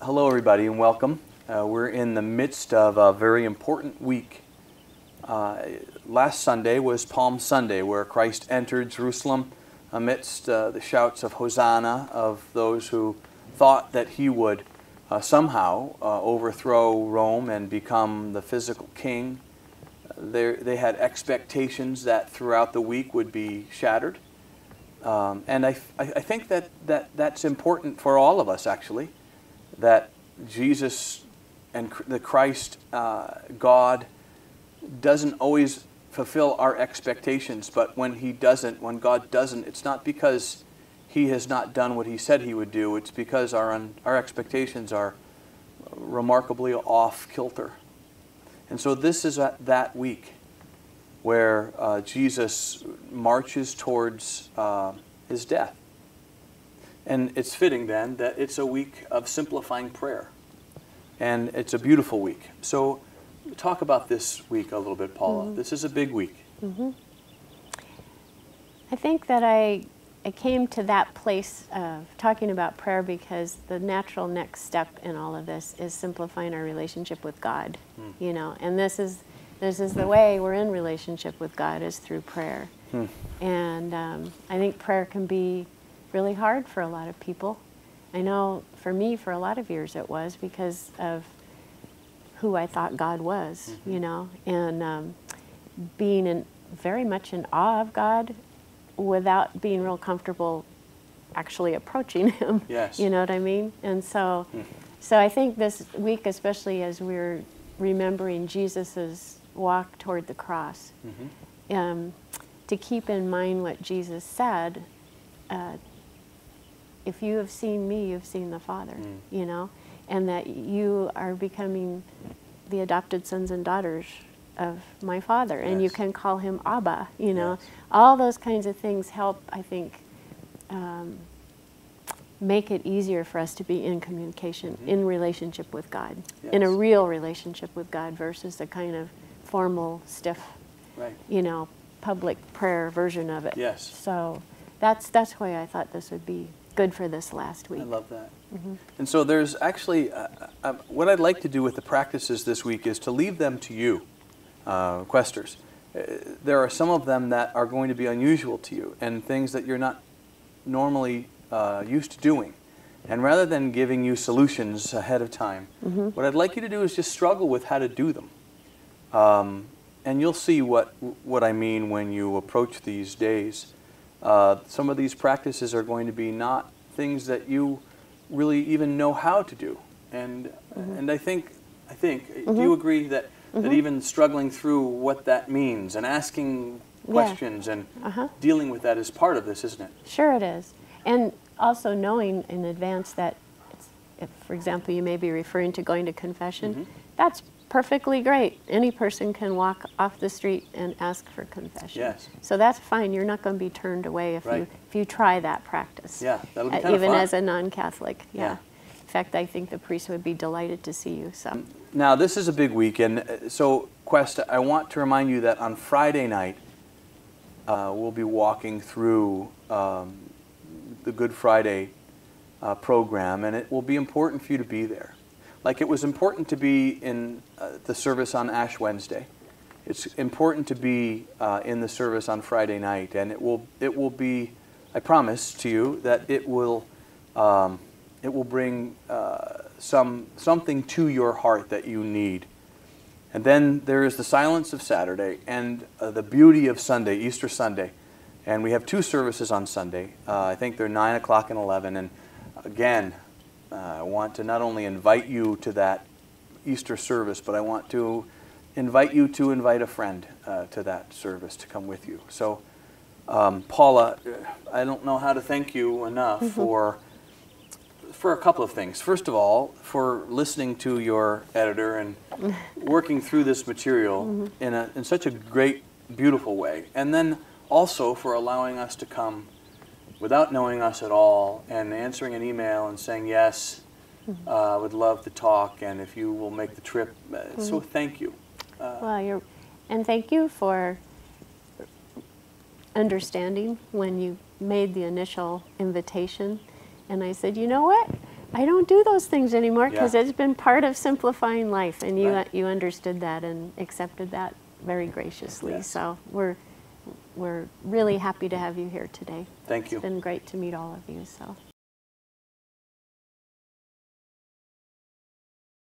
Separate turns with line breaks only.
Hello, everybody, and welcome. We're in the midst of a very important week. Last Sunday was Palm Sunday, where Christ entered Jerusalem amidst the shouts of Hosanna of those who thought that he would somehow overthrow Rome and become the physical king. They had expectations that throughout the week would be shattered. And I think that's important for all of us, actually, that Jesus and the Christ, God, doesn't always fulfill our expectations, but when God doesn't, it's not because he has not done what he said he would do, it's because our expectations are remarkably off kilter. And so this is that week where Jesus marches towards his death. And it's fitting then that it's a week of simplifying prayer. And it's a beautiful week. So talk about this week a little bit, Paula. Mm-hmm. This is a big week.
Mm-hmm. I think that I came to that place of talking about prayer because the natural next step in all of this is simplifying our relationship with God. You know, and this is the way we're in relationship with God, is through prayer. And I think prayer can be really hard for a lot of people. I know for me, for a lot of years it was, because of who I thought God was, you know, and being very much in awe of God without being real comfortable actually approaching him.
Yes.
You know what I mean? And so I think this week, especially as we're remembering Jesus's walk toward the cross, to keep in mind what Jesus said, if you have seen me, you've seen the Father, you know, and that you are becoming the adopted sons and daughters of my Father, and you can call him Abba, you know. All those kinds of things help, I think, make it easier for us to be in communication, in relationship with God, in a real relationship with God versus the kind of formal, stiff, you know, public prayer version of it.
Yes.
So that's why I thought this would be good for this last week.
I love that. And so there's actually, what I'd like to do with the practices this week is to leave them to you, questers. There are some of them that are going to be unusual to you and things that you're not normally used to doing. And rather than giving you solutions ahead of time, what I'd like you to do is just struggle with how to do them. And you'll see what I mean when you approach these days. Some of these practices are going to be not things that you really even know how to do. And I think, do you agree that even struggling through what that means and asking questions and dealing with that is part of this, isn't it?
Sure it is. And also knowing in advance that, if, for example, you may be referring to going to confession, that's perfectly great. Any person can walk off the street and ask for confession.
Yes.
So that's fine. You're not going to be turned away if you try that practice.
Yeah, that'll be kind of
even
fun.
As a non-Catholic. Yeah. In fact, I think the priest would be delighted to see you. So.
Now, this is a big week, and so, Quest, I want to remind you that on Friday night, we'll be walking through the Good Friday program, and it will be important for you to be there. Like it was important to be in the service on Ash Wednesday. It's important to be in the service on Friday night, and it will be. I promise to you that it will bring something to your heart that you need. And then there is the silence of Saturday and the beauty of Sunday, Easter Sunday, and we have two services on Sunday. I think they're 9 o'clock and 11, and again. I want to not only invite you to that Easter service, but I want to invite you to invite a friend to that service to come with you. So, Paula, I don't know how to thank you enough for a couple of things. First of all, for listening to your editor and working through this material in such a great, beautiful way. And then also for allowing us to come without knowing us at all, and answering an email and saying, yes, I would love to talk, and if you will make the trip. So thank you.
And thank you for understanding when you made the initial invitation. And I said, you know what? I don't do those things anymore because
Yeah.
it's been part of simplifying life, and you
Right.
you understood that and accepted that very graciously.
Yes.
So we're really happy to have you here today.
Thank you.
It's been great to meet all of you. So.